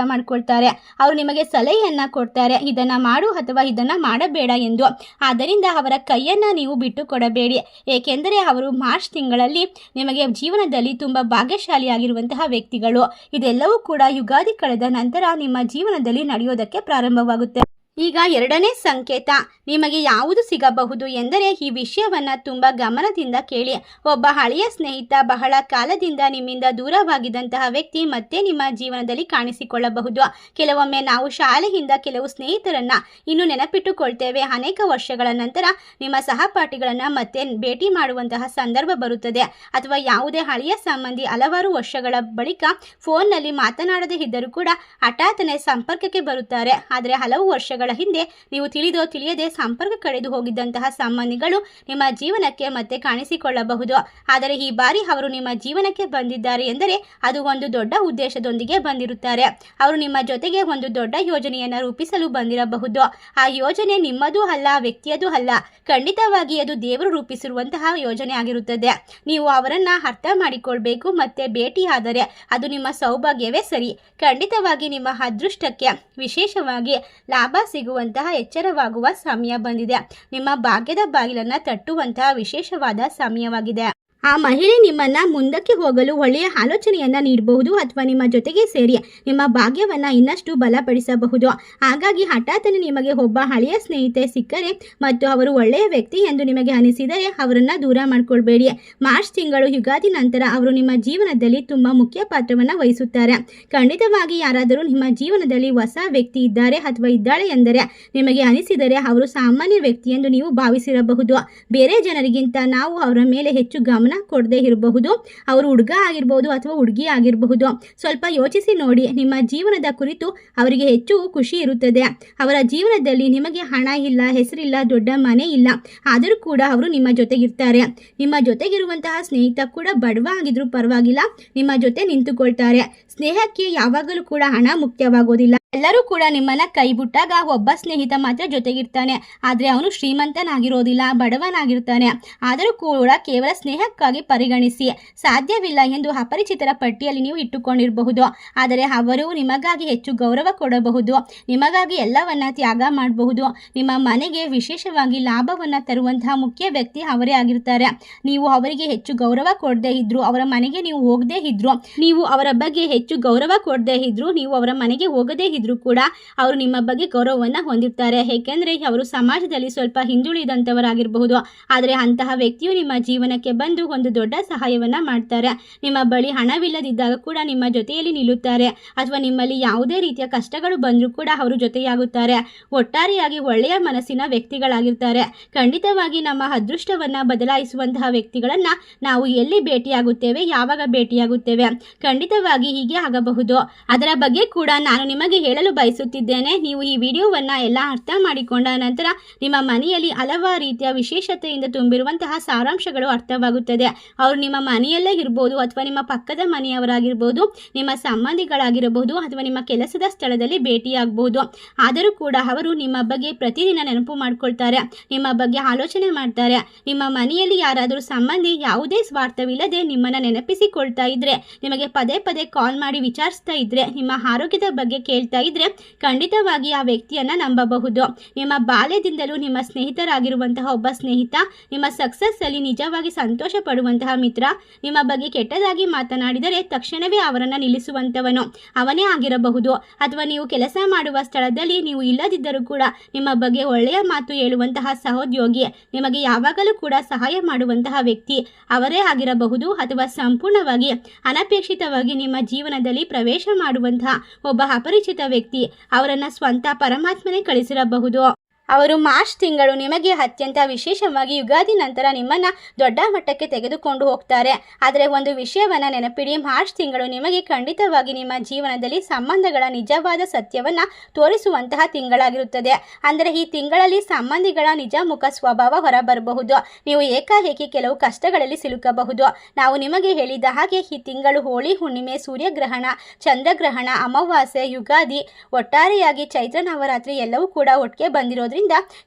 ಮಾಡ್ಕೊಳ್ತಾರೆ, ಅವರು ನಿಮಗೆ ಸಲಹೆಯನ್ನ ಕೊಡ್ತಾರೆ, ಇದನ್ನ ಮಾಡು ಅಥವಾ ಇದನ್ನ ಮಾಡಬೇಡ ಎಂದು. ಆದ್ದರಿಂದ ಅವರ ಕೈಯನ್ನ ನೀವು ಬಿಟ್ಟು ಕೊಡಬೇಡಿ. ಏಕೆಂದರೆ ಅವರು ಮಾರ್ಚ್ ತಿಂಗಳಲ್ಲಿ ನಿಮಗೆ ಜೀವನದಲ್ಲಿ ತುಂಬಾ ಭಾಗ್ಯಶಾಲಿಯಾಗಿರುವಂತಹ ವ್ಯಕ್ತಿಗಳು. ಇದೆಲ್ಲವೂ ಕೂಡ ಯುಗಾದಿ ಕಳೆದ ನಂತರ ನಿಮ್ಮ ಜೀವನದಲ್ಲಿ ನಡೆಯೋದಕ್ಕೆ ಪ್ರಾರಂಭವಾಗುತ್ತೆ. ಈಗ ಎರಡನೇ ಸಂಕೇತ ನಿಮಗೆ ಯಾವುದು ಸಿಗಬಹುದು ಎಂದರೆ, ಈ ವಿಷಯವನ್ನ ತುಂಬಾ ಗಮನದಿಂದ ಕೇಳಿ. ಒಬ್ಬ ಹಳೆಯ ಸ್ನೇಹಿತ, ಬಹಳ ಕಾಲದಿಂದ ನಿಮ್ಮಿಂದ ದೂರವಾಗಿದ್ದಂತಹ ವ್ಯಕ್ತಿ ಮತ್ತೆ ನಿಮ್ಮ ಜೀವನದಲ್ಲಿ ಕಾಣಿಸಿಕೊಳ್ಳಬಹುದು. ಕೆಲವೊಮ್ಮೆ ನಾವು ಶಾಲೆಯಿಂದ ಕೆಲವು ಸ್ನೇಹಿತರನ್ನ ಇನ್ನು ನೆನಪಿಟ್ಟುಕೊಳ್ತೇವೆ. ಅನೇಕ ವರ್ಷಗಳ ನಂತರ ನಿಮ್ಮ ಸಹಪಾಠಿಗಳನ್ನ ಮತ್ತೆ ಭೇಟಿ ಮಾಡುವಂತಹ ಸಂದರ್ಭ ಬರುತ್ತದೆ. ಅಥವಾ ಯಾವುದೇ ಹಳೆಯ ಸಂಬಂಧಿ ಹಲವಾರು ವರ್ಷಗಳ ಬಳಿಕ ಫೋನ್ನಲ್ಲಿ ಮಾತನಾಡದೇ ಇದ್ದರೂ ಕೂಡ ಹಠಾತ್ತನೆ ಸಂಪರ್ಕಕ್ಕೆ ಬರುತ್ತಾರೆ. ಆದರೆ ಹಲವು ವರ್ಷಗಳ ಹಿಂದೆ ನೀವು ತಿಳಿದೋ ತಿಳಿಯದೆ ಸಂಪರ್ಕ ಕಳೆದು ಹೋಗಿದ್ದಂತಹ ಸಂಬಂಧಿಗಳು ನಿಮ್ಮ ಜೀವನಕ್ಕೆ ಮತ್ತೆ ಕಾಣಿಸಿಕೊಳ್ಳಬಹುದು. ಆದರೆ ಈ ಬಾರಿ ಅವರು ನಿಮ್ಮ ಜೀವನಕ್ಕೆ ಬಂದಿದ್ದಾರೆ ಎಂದರೆ ಅದು ಒಂದು ದೊಡ್ಡ ಉದ್ದೇಶದೊಂದಿಗೆ ಬಂದಿರುತ್ತಾರೆ. ಅವರು ನಿಮ್ಮ ಜೊತೆಗೆ ಒಂದು ದೊಡ್ಡ ಯೋಜನೆಯನ್ನು ರೂಪಿಸಲು ಬಂದಿರಬಹುದು. ಆ ಯೋಜನೆ ನಿಮ್ಮದೂ ಅಲ್ಲ, ವ್ಯಕ್ತಿಯದೂ ಅಲ್ಲ. ಖಂಡಿತವಾಗಿ ಅದು ದೇವರು ರೂಪಿಸಿರುವಂತಹ ಯೋಜನೆ ಆಗಿರುತ್ತದೆ. ನೀವು ಅವರನ್ನ ಅರ್ಥ ಮಾಡಿಕೊಳ್ಬೇಕು. ಮತ್ತೆ ಭೇಟಿಯಾದರೆ ಅದು ನಿಮ್ಮ ಸೌಭಾಗ್ಯವೇ ಸರಿ. ಖಂಡಿತವಾಗಿ ನಿಮ್ಮ ಅದೃಷ್ಟಕ್ಕೆ ವಿಶೇಷವಾಗಿ ಲಾಭ ಸಿಗುವಂತಹ ಎಚ್ಚರವಾಗುವ ಸಮಯ ಬಂದಿದೆ. ನಿಮ್ಮ ಭಾಗ್ಯದ ಬಾಗಿಲನ್ನು ತಟ್ಟುವಂತಹ ವಿಶೇಷವಾದ ಸಮಯವಾಗಿದೆ. ಆ ಮಹಿಳೆ ನಿಮ್ಮನ್ನ ಮುಂದಕ್ಕೆ ಹೋಗಲು ಒಳ್ಳೆಯ ಆಲೋಚನೆಯನ್ನ ನೀಡಬಹುದು ಅಥವಾ ನಿಮ್ಮ ಜೊತೆಗೆ ಸೇರಿ ನಿಮ್ಮ ಭಾಗ್ಯವನ್ನ ಇನ್ನಷ್ಟು ಬಲಪಡಿಸಬಹುದು. ಹಾಗಾಗಿ ಹಠಾತ್ತನೆ ನಿಮಗೆ ಒಬ್ಬ ಹಳೆಯ ಸ್ನೇಹಿತೆ ಸಿಕ್ಕರೆ ಮತ್ತು ಅವರು ಒಳ್ಳೆಯ ವ್ಯಕ್ತಿ ಎಂದು ನಿಮಗೆ ಅನಿಸಿದರೆ ಅವರನ್ನ ದೂರ ಮಾಡ್ಕೊಳ್ಬೇಡಿ. ಮಾರ್ಚ್ ತಿಂಗಳು ಯುಗಾದಿ ನಂತರ ಅವರು ನಿಮ್ಮ ಜೀವನದಲ್ಲಿ ತುಂಬಾ ಮುಖ್ಯ ಪಾತ್ರವನ್ನು ವಹಿಸುತ್ತಾರೆ. ಖಂಡಿತವಾಗಿ ಯಾರಾದರೂ ನಿಮ್ಮ ಜೀವನದಲ್ಲಿ ಹೊಸ ವ್ಯಕ್ತಿ ಇದ್ದಾರೆ ಅಥವಾ ಇದ್ದಾಳೆ ಎಂದರೆ ನಿಮಗೆ ಅನಿಸಿದರೆ ಅವರು ಸಾಮಾನ್ಯ ವ್ಯಕ್ತಿ ಎಂದು ನೀವು ಭಾವಿಸಿರಬಹುದು. ಬೇರೆ ಜನರಿಗಿಂತ ನಾವು ಅವರ ಮೇಲೆ ಹೆಚ್ಚು ಗಮನ ಕೊಡದೇ ಇರಬಹುದು. ಅವರು ಹುಡುಗ ಆಗಿರಬಹುದು ಅಥವಾ ಹುಡುಗಿ ಆಗಿರಬಹುದು. ಸ್ವಲ್ಪ ಯೋಚಿಸಿ ನೋಡಿ. ನಿಮ್ಮ ಜೀವನದ ಕುರಿತು ಅವರಿಗೆ ಹೆಚ್ಚು ಖುಷಿ ಇರುತ್ತದೆ. ಅವರ ಜೀವನದಲ್ಲಿ ನಿಮಗೆ ಹಣ ಇಲ್ಲ, ಹೆಸರಿಲ್ಲ, ದೊಡ್ಡ ಮನೆ ಇಲ್ಲ, ಆದರೂ ಕೂಡ ಅವರು ನಿಮ್ಮ ಜೊತೆಗಿರ್ತಾರೆ. ನಿಮ್ಮ ಜೊತೆಗಿರುವಂತಹ ಸ್ನೇಹಿತ ಕೂಡ ಬಡವ ಆಗಿದ್ರೂ ಪರವಾಗಿಲ್ಲ, ನಿಮ್ಮ ಜೊತೆ ನಿಂತುಕೊಳ್ತಾರೆ. ಸ್ನೇಹಕ್ಕೆ ಯಾವಾಗಲೂ ಕೂಡ ಹಣ ಮುಖ್ಯವಾಗೋದಿಲ್ಲ. ಎಲ್ಲರೂ ಕೂಡ ನಿಮ್ಮನ್ನ ಕೈ ಬಿಟ್ಟಾಗ ಒಬ್ಬ ಸ್ನೇಹಿತ ಮಾತ್ರ ಜೊತೆಗಿರ್ತಾನೆ. ಆದರೆ ಅವನು ಶ್ರೀಮಂತನಾಗಿರೋದಿಲ್ಲ, ಬಡವನಾಗಿರ್ತಾನೆ. ಆದರೂ ಕೂಡ ಕೇವಲ ಸ್ನೇಹಕ್ಕಾಗಿ ಪರಿಗಣಿಸಿ ಸಾಧ್ಯವಿಲ್ಲ ಎಂದು ಅಪರಿಚಿತರ ಪಟ್ಟಿಯಲ್ಲಿ ನೀವು ಇಟ್ಟುಕೊಂಡಿರಬಹುದು. ಆದರೆ ಅವರು ನಿಮಗಾಗಿ ಹೆಚ್ಚು ಗೌರವ ಕೊಡಬಹುದು, ನಿಮಗಾಗಿ ಎಲ್ಲವನ್ನ ತ್ಯಾಗ ಮಾಡಬಹುದು. ನಿಮ್ಮ ಮನೆಗೆ ವಿಶೇಷವಾಗಿ ಲಾಭವನ್ನ ತರುವಂತಹ ಮುಖ್ಯ ವ್ಯಕ್ತಿ ಅವರೇ ಆಗಿರ್ತಾರೆ. ನೀವು ಅವರಿಗೆ ಹೆಚ್ಚು ಗೌರವ ಕೊಡದೇ ಇದ್ರು, ಅವರ ಮನೆಗೆ ನೀವು ಹೋಗದೇ ಇದ್ರು, ನೀವು ಅವರ ಬಗ್ಗೆ ಹೆಚ್ಚು ಗೌರವ ಕೊಡದೇ ಇದ್ರು, ನೀವು ಅವರ ಮನೆಗೆ ಹೋಗದೇ ಇದ್ರು ಕೂಡ ಅವರು ನಿಮ್ಮ ಬಗ್ಗೆ ಗೌರವವನ್ನು ಹೊಂದಿರ್ತಾರೆ. ಏಕೆಂದರೆ ಅವರು ಸಮಾಜದಲ್ಲಿ ಸ್ವಲ್ಪ ಹಿಂದುಳಿದಂಥವರಾಗಿರಬಹುದು. ಆದರೆ ಅಂತಹ ವ್ಯಕ್ತಿಯು ನಿಮ್ಮ ಜೀವನಕ್ಕೆ ಬಂದು ಒಂದು ದೊಡ್ಡ ಸಹಾಯವನ್ನ ಮಾಡ್ತಾರೆ. ನಿಮ್ಮ ಬಳಿ ಹಣವಿಲ್ಲದಿದ್ದಾಗ ಕೂಡ ನಿಮ್ಮ ಜೊತೆಯಲ್ಲಿ ನಿಲ್ಲುತ್ತಾರೆ, ಅಥವಾ ನಿಮ್ಮಲ್ಲಿ ಯಾವುದೇ ರೀತಿಯ ಕಷ್ಟಗಳು ಬಂದರೂ ಕೂಡ ಅವರು ಜೊತೆಯಾಗುತ್ತಾರೆ. ಒಟ್ಟಾರೆಯಾಗಿ ಒಳ್ಳೆಯ ಮನಸ್ಸಿನ ವ್ಯಕ್ತಿಗಳಾಗಿರ್ತಾರೆ. ಖಂಡಿತವಾಗಿ ನಮ್ಮ ಅದೃಷ್ಟವನ್ನ ಬದಲಾಯಿಸುವಂತಹ ವ್ಯಕ್ತಿಗಳನ್ನ ನಾವು ಎಲ್ಲಿ ಭೇಟಿಯಾಗುತ್ತೇವೆ, ಯಾವಾಗ ಭೇಟಿಯಾಗುತ್ತೇವೆ, ಖಂಡಿತವಾಗಿ ಹೀಗೆ ಆಗಬಹುದು. ಅದರ ಬಗ್ಗೆ ಕೂಡ ನಾನು ನಿಮಗೆ ಹೇಳಲು ಬಯಸುತ್ತಿದ್ದೇನೆ. ನೀವು ಈ ವಿಡಿಯೋವನ್ನ ಎಲ್ಲ ಅರ್ಥ ಮಾಡಿಕೊಂಡ ನಂತರ ನಿಮ್ಮ ಮನೆಯಲ್ಲಿ ಹಲವಾರು ರೀತಿಯ ವಿಶೇಷತೆಯಿಂದ ತುಂಬಿರುವಂತಹ ಸಾರಾಂಶಗಳು ಅರ್ಥವಾಗುತ್ತದೆ. ಅವರು ನಿಮ್ಮ ಮನೆಯಲ್ಲೇ ಇರಬಹುದು, ಅಥವಾ ನಿಮ್ಮ ಪಕ್ಕದ ಮನೆಯವರಾಗಿರ್ಬೋದು, ನಿಮ್ಮ ಸಂಬಂಧಿಗಳಾಗಿರಬಹುದು, ಅಥವಾ ನಿಮ್ಮ ಕೆಲಸದ ಸ್ಥಳದಲ್ಲಿ ಭೇಟಿಯಾಗಬಹುದು. ಆದರೂ ಕೂಡ ಅವರು ನಿಮ್ಮ ಬಗ್ಗೆ ಪ್ರತಿದಿನ ನೆನಪು ಮಾಡ್ಕೊಳ್ತಾರೆ, ನಿಮ್ಮ ಬಗ್ಗೆ ಆಲೋಚನೆ ಮಾಡ್ತಾರೆ. ನಿಮ್ಮ ಮನೆಯಲ್ಲಿ ಯಾರಾದರೂ ಸಂಬಂಧಿ ಯಾವುದೇ ಸ್ವಾರ್ಥವಿಲ್ಲದೆ ನಿಮ್ಮನ್ನ ನೆನಪಿಸಿಕೊಳ್ತಾ ಇದ್ರೆ, ನಿಮಗೆ ಪದೇ ಪದೇ ಕಾಲ್ ಮಾಡಿ ವಿಚಾರಿಸ್ತಾ ಇದ್ರೆ, ನಿಮ್ಮ ಆರೋಗ್ಯದ ಬಗ್ಗೆ ಕೇಳ್ತಾ ಇದ್ರೆ, ಖಂಡಿತವಾಗಿ ಆ ವ್ಯಕ್ತಿಯನ್ನ ನಂಬಬಹುದು. ನಿಮ್ಮ ಬಾಲ್ಯದಿಂದಲೂ ನಿಮ್ಮ ಸ್ನೇಹಿತರಾಗಿರುವಂತಹ ಒಬ್ಬ ಸ್ನೇಹಿತ, ನಿಮ್ಮ ಸಕ್ಸಸ್ ಅಲ್ಲಿ ನಿಜವಾಗಿ ಸಂತೋಷ ಪಡುವಂತಹ ಮಿತ್ರ, ನಿಮ್ಮ ಬಗ್ಗೆ ಕೆಟ್ಟದಾಗಿ ಮಾತನಾಡಿದರೆ ತಕ್ಷಣವೇ ಅವರನ್ನು ನಿಲ್ಲಿಸುವಂತವನು ಅವನೇ ಆಗಿರಬಹುದು. ಅಥವಾ ನೀವು ಕೆಲಸ ಮಾಡುವ ಸ್ಥಳದಲ್ಲಿ ನೀವು ಇಲ್ಲದಿದ್ದರೂ ಕೂಡ ನಿಮ್ಮ ಬಗ್ಗೆ ಒಳ್ಳೆಯ ಮಾತು ಹೇಳುವಂತಹ ಸಹೋದ್ಯೋಗಿ, ನಿಮಗೆ ಯಾವಾಗಲೂ ಕೂಡ ಸಹಾಯ ಮಾಡುವಂತಹ ವ್ಯಕ್ತಿ ಅವರೇ ಆಗಿರಬಹುದು. ಅಥವಾ ಸಂಪೂರ್ಣವಾಗಿ ಅನಪೇಕ್ಷಿತವಾಗಿ ನಿಮ್ಮ ಜೀವನದಲ್ಲಿ ಪ್ರವೇಶ ಮಾಡುವಂತಹ ಒಬ್ಬ ಅಪರಿಚಿತ ವ್ಯಕ್ತಿ, ಅವರನ್ನು ಸ್ವಂತ ಪರಮಾತ್ಮನೇ ಕಳಿಸಿರಬಹುದು. ಅವರು ಮಾರ್ಚ್ ತಿಂಗಳು ನಿಮಗೆ ಅತ್ಯಂತ ವಿಶೇಷವಾಗಿ ಯುಗಾದಿ ನಂತರ ನಿಮ್ಮನ್ನು ದೊಡ್ಡ ಮಟ್ಟಕ್ಕೆ ತೆಗೆದುಕೊಂಡು ಹೋಗ್ತಾರೆ. ಆದರೆ ಒಂದು ವಿಷಯವನ್ನು ನೆನಪಿಡಿ, ಮಾರ್ಚ್ ತಿಂಗಳು ನಿಮಗೆ ಖಂಡಿತವಾಗಿ ನಿಮ್ಮ ಜೀವನದಲ್ಲಿ ಸಂಬಂಧಗಳ ನಿಜವಾದ ಸತ್ಯವನ್ನು ತೋರಿಸುವಂತಹ ತಿಂಗಳಾಗಿರುತ್ತದೆ. ಅಂದರೆ ಈ ತಿಂಗಳಲ್ಲಿ ಸಂಬಂಧಿಗಳ ನಿಜ ಮುಖ ಸ್ವಭಾವ ಹೊರಬರಬಹುದು. ನೀವು ಏಕಾಏಕಿ ಕೆಲವು ಕಷ್ಟಗಳಲ್ಲಿ ಸಿಲುಕಬಹುದು. ನಾವು ನಿಮಗೆ ಹೇಳಿದ ಹಾಗೆ ಈ ತಿಂಗಳು ಹೋಳಿ ಹುಣ್ಣಿಮೆ, ಸೂರ್ಯಗ್ರಹಣ, ಚಂದ್ರಗ್ರಹಣ, ಅಮಾವಾಸ್ಯೆ, ಯುಗಾದಿ, ಒಟ್ಟಾರೆಯಾಗಿ ಚೈತ್ರ ನವರಾತ್ರಿ ಎಲ್ಲವೂ ಕೂಡ ಒಟ್ಟಿಗೆ ಬಂದಿರೋದು.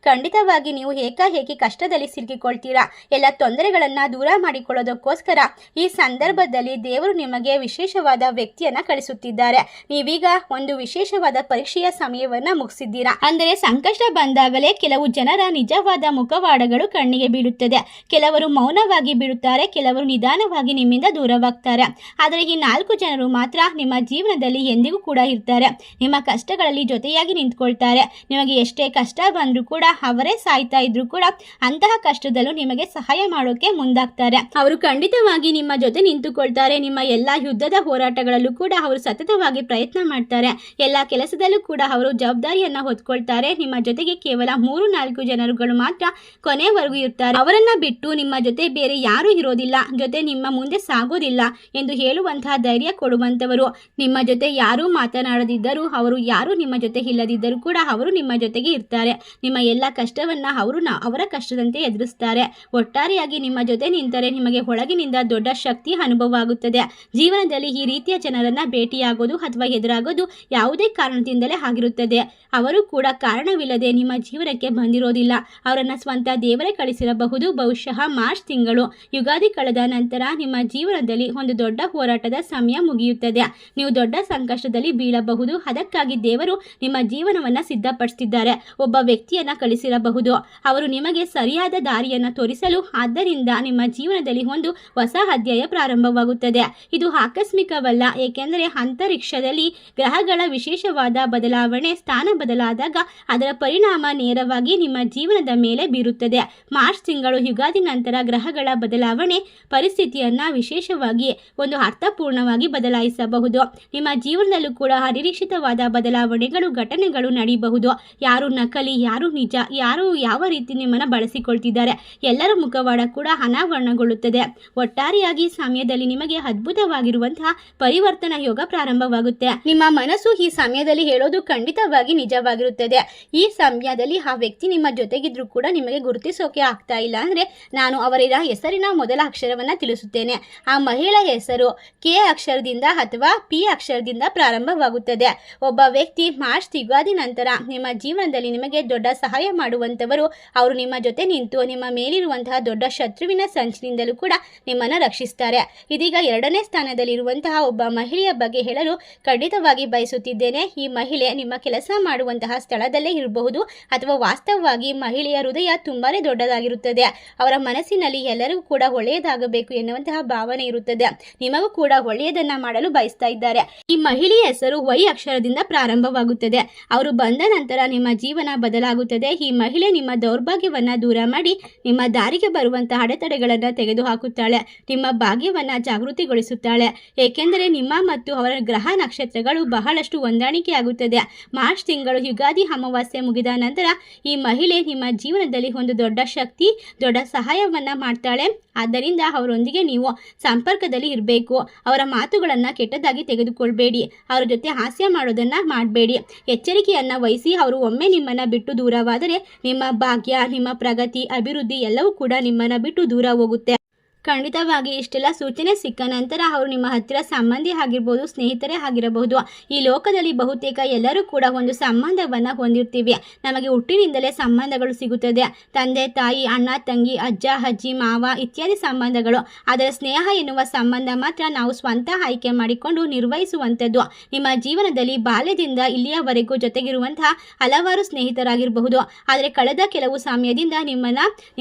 ಖಂಡಿತವಾಗಿ ನೀವು ಏಕಾಏಕಿ ಕಷ್ಟದಲ್ಲಿ ಸಿಲುಕಿಕೊಳ್ತೀರಾ. ಎಲ್ಲ ತೊಂದರೆಗಳನ್ನ ದೂರ ಮಾಡಿಕೊಳ್ಳೋದಕ್ಕೋಸ್ಕರ ಈ ಸಂದರ್ಭದಲ್ಲಿ ದೇವರು ನಿಮಗೆ ವಿಶೇಷವಾದ ವ್ಯಕ್ತಿಯನ್ನ ಕಳಿಸುತ್ತಿದ್ದಾರೆ. ನೀವೀಗ ಒಂದು ವಿಶೇಷವಾದ ಪರೀಕ್ಷೆಯ ಸಮಯವನ್ನ ಮುಗಿಸಿದ್ದೀರಾ. ಅಂದರೆ ಸಂಕಷ್ಟ ಬಂದಾಗಲೇ ಕೆಲವು ಜನರ ನಿಜವಾದ ಮುಖವಾಡಗಳು ಕಣ್ಣಿಗೆ ಬೀಳುತ್ತದೆ. ಕೆಲವರು ಮೌನವಾಗಿ ಬೀಳುತ್ತಾರೆ, ಕೆಲವರು ನಿಧಾನವಾಗಿ ನಿಮ್ಮಿಂದ ದೂರವಾಗ್ತಾರೆ. ಆದರೆ ಈ 4 ಜನರು ಮಾತ್ರ ನಿಮ್ಮ ಜೀವನದಲ್ಲಿ ಎಂದಿಗೂ ಕೂಡ ಇರ್ತಾರೆ. ನಿಮ್ಮ ಕಷ್ಟಗಳಲ್ಲಿ ಜೊತೆಯಾಗಿ ನಿಂತ್ಕೊಳ್ತಾರೆ. ನಿಮಗೆ ಎಷ್ಟೇ ಕಷ್ಟ ಬಂದ್ರು ಕೂಡ, ಅವರೇ ಸಾಯ್ತಾ ಇದ್ರು ಕೂಡ ಅಂತಹ ಕಷ್ಟದಲ್ಲೂ ನಿಮಗೆ ಸಹಾಯ ಮಾಡೋಕೆ ಮುಂದಾಗ್ತಾರೆ. ಅವರು ಖಂಡಿತವಾಗಿ ನಿಮ್ಮ ಜೊತೆ ನಿಂತುಕೊಳ್ತಾರೆ. ನಿಮ್ಮ ಎಲ್ಲ ಯುದ್ಧದ ಹೋರಾಟಗಳಲ್ಲೂ ಕೂಡ ಅವರು ಸತತವಾಗಿ ಪ್ರಯತ್ನ ಮಾಡ್ತಾರೆ. ಎಲ್ಲ ಕೆಲಸದಲ್ಲೂ ಕೂಡ ಅವರು ಜವಾಬ್ದಾರಿಯನ್ನ ಹೊತ್ಕೊಳ್ತಾರೆ. ನಿಮ್ಮ ಜೊತೆಗೆ ಕೇವಲ 3-4 ಜನರುಗಳು ಮಾತ್ರ ಕೊನೆವರೆಗೂ ಇರ್ತಾರೆ. ಅವರನ್ನ ಬಿಟ್ಟು ನಿಮ್ಮ ಜೊತೆ ಬೇರೆ ಯಾರೂ ಇರೋದಿಲ್ಲ, ಜೊತೆ ನಿಮ್ಮ ಮುಂದೆ ಸಾಗೋದಿಲ್ಲ ಎಂದು ಹೇಳುವಂತಹ ಧೈರ್ಯ ಕೊಡುವಂತವರು. ನಿಮ್ಮ ಜೊತೆ ಯಾರೂ ಮಾತನಾಡದಿದ್ದರೂ, ಅವರು ಯಾರು ನಿಮ್ಮ ಜೊತೆ ಇಲ್ಲದಿದ್ದರೂ ಕೂಡ ಅವರು ನಿಮ್ಮ ಜೊತೆಗೆ ಇರ್ತಾರೆ. ನಿಮ್ಮ ಎಲ್ಲ ಕಷ್ಟವನ್ನ ಅವರು ಅವರ ಕಷ್ಟದಂತೆ ಎದುರಿಸ್ತಾರೆ. ಒಟ್ಟಾರೆಯಾಗಿ ನಿಮ್ಮ ಜೊತೆ ನಿಂತರೆ ನಿಮಗೆ ಒಳಗಿನಿಂದ ದೊಡ್ಡ ಶಕ್ತಿ ಅನುಭವ ಆಗುತ್ತದೆ. ಜೀವನದಲ್ಲಿ ಈ ರೀತಿಯ ಜನರನ್ನ ಭೇಟಿಯಾಗೋದು ಅಥವಾ ಎದುರಾಗೋದು ಯಾವುದೇ ಕಾರಣದಿಂದಲೇ ಆಗಿರುತ್ತದೆ. ಅವರು ಕೂಡ ಕಾರಣವಿಲ್ಲದೆ ನಿಮ್ಮ ಜೀವನಕ್ಕೆ ಬಂದಿರೋದಿಲ್ಲ. ಅವರನ್ನ ಸ್ವಂತ ದೇವರೇ ಕಳಿಸಿರಬಹುದು. ಬಹುಶಃ ಮಾರ್ಚ್ ತಿಂಗಳು ಯುಗಾದಿ ಕಳೆದ ನಂತರ ನಿಮ್ಮ ಜೀವನದಲ್ಲಿ ಒಂದು ದೊಡ್ಡ ಹೋರಾಟದ ಸಮಯ ಮುಗಿಯುತ್ತದೆ. ನೀವು ದೊಡ್ಡ ಸಂಕಷ್ಟದಲ್ಲಿ ಬೀಳಬಹುದು. ಅದಕ್ಕಾಗಿ ದೇವರು ನಿಮ್ಮ ಜೀವನವನ್ನ ಸಿದ್ಧಪಡಿಸುತ್ತಿದ್ದಾರೆ. ಒಬ್ಬ ವ್ಯಕ್ತಿಯನ್ನ ಕಳಿಸಿರಬಹುದು. ಅವರು ನಿಮಗೆ ಸರಿಯಾದ ದಾರಿಯನ್ನು ತೋರಿಸಲು. ಆದ್ದರಿಂದ ನಿಮ್ಮ ಜೀವನದಲ್ಲಿ ಒಂದು ಹೊಸ ಅಧ್ಯಾಯ ಪ್ರಾರಂಭವಾಗುತ್ತದೆ. ಇದು ಆಕಸ್ಮಿಕವಲ್ಲ, ಏಕೆಂದರೆ ಅಂತರಿಕ್ಷದಲ್ಲಿ ಗ್ರಹಗಳ ವಿಶೇಷವಾದ ಬದಲಾವಣೆ ಸ್ಥಾನ ಬದಲಾದಾಗ ಅದರ ಪರಿಣಾಮ ನೇರವಾಗಿ ನಿಮ್ಮ ಜೀವನದ ಮೇಲೆ ಬೀರುತ್ತದೆ. ಮಾರ್ಚ್ ತಿಂಗಳು ಯುಗಾದಿ ನಂತರ ಗ್ರಹಗಳ ಬದಲಾವಣೆ ಪರಿಸ್ಥಿತಿಯನ್ನ ವಿಶೇಷವಾಗಿ ಒಂದು ಅರ್ಥಪೂರ್ಣವಾಗಿ ಬದಲಾಯಿಸಬಹುದು. ನಿಮ್ಮ ಜೀವನದಲ್ಲೂ ಕೂಡ ಅನಿರೀಕ್ಷಿತವಾದ ಬದಲಾವಣೆಗಳು, ಘಟನೆಗಳು ನಡೆಯಬಹುದು. ಯಾರು ನಕಲಿ, ಯಾರು ನಿಜ, ಯಾರು ಯಾವ ರೀತಿ ನಿಮ್ಮನ್ನು ಬಳಸಿಕೊಳ್ತಿದ್ದಾರೆ, ಎಲ್ಲರ ಮುಖವಾಡ ಕೂಡ ಅನಾವರಣಗೊಳ್ಳುತ್ತದೆ. ಒಟ್ಟಾರೆಯಾಗಿ ಈ ಸಮಯದಲ್ಲಿ ನಿಮಗೆ ಅದ್ಭುತವಾಗಿರುವಂತಹ ಪರಿವರ್ತನಾ ಯೋಗ ಪ್ರಾರಂಭವಾಗುತ್ತೆ. ನಿಮ್ಮ ಮನಸ್ಸು ಈ ಸಮಯದಲ್ಲಿ ಹೇಳೋದು ಖಂಡಿತವಾಗಿ ನಿಜವಾಗಿರುತ್ತದೆ. ಈ ಸಮಯದಲ್ಲಿ ಆ ವ್ಯಕ್ತಿ ನಿಮ್ಮ ಜೊತೆಗಿದ್ರು ಕೂಡ ನಿಮಗೆ ಗುರುತಿಸೋಕೆ ಆಗ್ತಾ ಇಲ್ಲ ಅಂದ್ರೆ ನಾನು ಅವರ ಹೆಸರಿನ ಮೊದಲ ಅಕ್ಷರವನ್ನ ತಿಳಿಸುತ್ತೇನೆ. ಆ ಮಹಿಳಾ ಹೆಸರು ಕೆ ಅಕ್ಷರದಿಂದ ಅಥವಾ ಪಿ ಅಕ್ಷರದಿಂದ ಪ್ರಾರಂಭವಾಗುತ್ತದೆ. ಒಬ್ಬ ವ್ಯಕ್ತಿ ಮಾರ್ಚ್ ಯುಗಾದಿ ನಂತರ ನಿಮ್ಮ ಜೀವನದಲ್ಲಿ ನಿಮಗೆ ದೊಡ್ಡ ಸಹಾಯ ಮಾಡುವಂತವರು. ಅವರು ನಿಮ್ಮ ಜೊತೆ ನಿಂತು ನಿಮ್ಮ ಮೇಲಿರುವಂತಹ ದೊಡ್ಡ ಶತ್ರುವಿನ ಸಂಚಿನಿಂದಲೂ ಕೂಡ ನಿಮ್ಮನ್ನ ರಕ್ಷಿಸ್ತಾರೆ. ಇದೀಗ 2ನೇ ಸ್ಥಾನದಲ್ಲಿರುವಂತಹ ಒಬ್ಬ ಮಹಿಳೆಯ ಬಗ್ಗೆ ಹೇಳಲು ಖಂಡಿತವಾಗಿ ಬಯಸುತ್ತಿದ್ದೇನೆ. ಈ ಮಹಿಳೆ ನಿಮ್ಮ ಕೆಲಸ ಮಾಡುವಂತಹ ಸ್ಥಳದಲ್ಲೇ ಇರಬಹುದು ಅಥವಾ ವಾಸ್ತವವಾಗಿ ಮಹಿಳೆಯ ಹೃದಯ ತುಂಬಾನೇ ದೊಡ್ಡದಾಗಿರುತ್ತದೆ. ಅವರ ಮನಸ್ಸಿನಲ್ಲಿ ಎಲ್ಲರಿಗೂ ಕೂಡ ಒಳ್ಳೆಯದಾಗಬೇಕು ಎನ್ನುವಂತಹ ಭಾವನೆ ಇರುತ್ತದೆ. ನಿಮಗೂ ಕೂಡ ಒಳ್ಳೆಯದನ್ನ ಮಾಡಲು ಬಯಸ್ತಾ ಇದ್ದಾರೆ. ಈ ಮಹಿಳೆಯ ಹೆಸರು ವೈ ಅಕ್ಷರದಿಂದ ಪ್ರಾರಂಭವಾಗುತ್ತದೆ. ಅವರು ಬಂದ ನಂತರ ನಿಮ್ಮ ಜೀವನ ಬದಲಾಗುತ್ತದೆ. ಈ ಮಹಿಳೆ ನಿಮ್ಮ ದೌರ್ಭಾಗ್ಯವನ್ನ ದೂರ ಮಾಡಿ ನಿಮ್ಮ ದಾರಿಗೆ ಬರುವಂತಹ ಅಡೆತಡೆಗಳನ್ನ ತೆಗೆದುಹಾಕುತ್ತಾಳೆ. ನಿಮ್ಮ ಭಾಗ್ಯವನ್ನ ಜಾಗೃತಿಗೊಳಿಸುತ್ತಾಳೆ. ಏಕೆಂದರೆ ನಿಮ್ಮ ಮತ್ತು ಅವರ ಗ್ರಹ ನಕ್ಷತ್ರಗಳು ಬಹಳಷ್ಟು ಹೊಂದಾಣಿಕೆಯಾಗುತ್ತದೆ. ಮಾರ್ಚ್ ತಿಂಗಳು ಯುಗಾದಿ ಅಮಾವಾಸ್ಯೆ ಮುಗಿದ ನಂತರ ಈ ಮಹಿಳೆ ನಿಮ್ಮ ಜೀವನದಲ್ಲಿ ಒಂದು ದೊಡ್ಡ ಶಕ್ತಿ, ದೊಡ್ಡ ಸಹಾಯವನ್ನ ಮಾಡ್ತಾಳೆ. ಆದ್ದರಿಂದ ಅವರೊಂದಿಗೆ ನೀವು ಸಂಪರ್ಕದಲ್ಲಿ ಇರಬೇಕು. ಅವರ ಮಾತುಗಳನ್ನು ಕೆಟ್ಟದಾಗಿ ತೆಗೆದುಕೊಳ್ಬೇಡಿ. ಅವರ ಜೊತೆ ಹಾಸ್ಯ ಮಾಡೋದನ್ನ ಮಾಡಬೇಡಿ. ಎಚ್ಚರಿಕೆಯನ್ನ ವಹಿಸಿ. ಅವರು ಒಮ್ಮೆ ನಿಮ್ಮನ್ನ ಬಿಟ್ಟು ದೂರವಾದರೆ ನಿಮ್ಮ ಭಾಗ್ಯ, ನಿಮ್ಮ ಪ್ರಗತಿ, ಅಭಿವೃದ್ಧಿ ಎಲ್ಲವೂ ಕೂಡ ನಿಮ್ಮನ್ನ ಬಿಟ್ಟು ದೂರ ಹೋಗುತ್ತೆ. ಖಂಡಿತವಾಗಿ ಇಷ್ಟೆಲ್ಲ ಸೂಚನೆ ಸಿಕ್ಕ ನಂತರ ಅವರು ನಿಮ್ಮ ಹತ್ತಿರ ಸಂಬಂಧಿ ಆಗಿರ್ಬೋದು, ಸ್ನೇಹಿತರೇ ಆಗಿರಬಹುದು. ಈ ಲೋಕದಲ್ಲಿ ಬಹುತೇಕ ಎಲ್ಲರೂ ಕೂಡ ಒಂದು ಸಂಬಂಧವನ್ನು ಹೊಂದಿರ್ತೀವಿ. ನಮಗೆ ಹುಟ್ಟಿನಿಂದಲೇ ಸಂಬಂಧಗಳು ಸಿಗುತ್ತದೆ. ತಂದೆ ತಾಯಿ, ಅಣ್ಣ ತಂಗಿ, ಅಜ್ಜ ಅಜ್ಜಿ, ಮಾವ ಇತ್ಯಾದಿ ಸಂಬಂಧಗಳು. ಆದರೆ ಸ್ನೇಹ ಎನ್ನುವ ಸಂಬಂಧ ಮಾತ್ರ ನಾವು ಸ್ವಂತ ಆಯ್ಕೆ ಮಾಡಿಕೊಂಡು ನಿರ್ವಹಿಸುವಂಥದ್ದು. ನಿಮ್ಮ ಜೀವನದಲ್ಲಿ ಬಾಲ್ಯದಿಂದ ಇಲ್ಲಿಯವರೆಗೂ ಜೊತೆಗಿರುವಂತಹ ಹಲವಾರು ಸ್ನೇಹಿತರಾಗಿರಬಹುದು. ಆದರೆ ಕಳೆದ ಕೆಲವು ಸಮಯದಿಂದ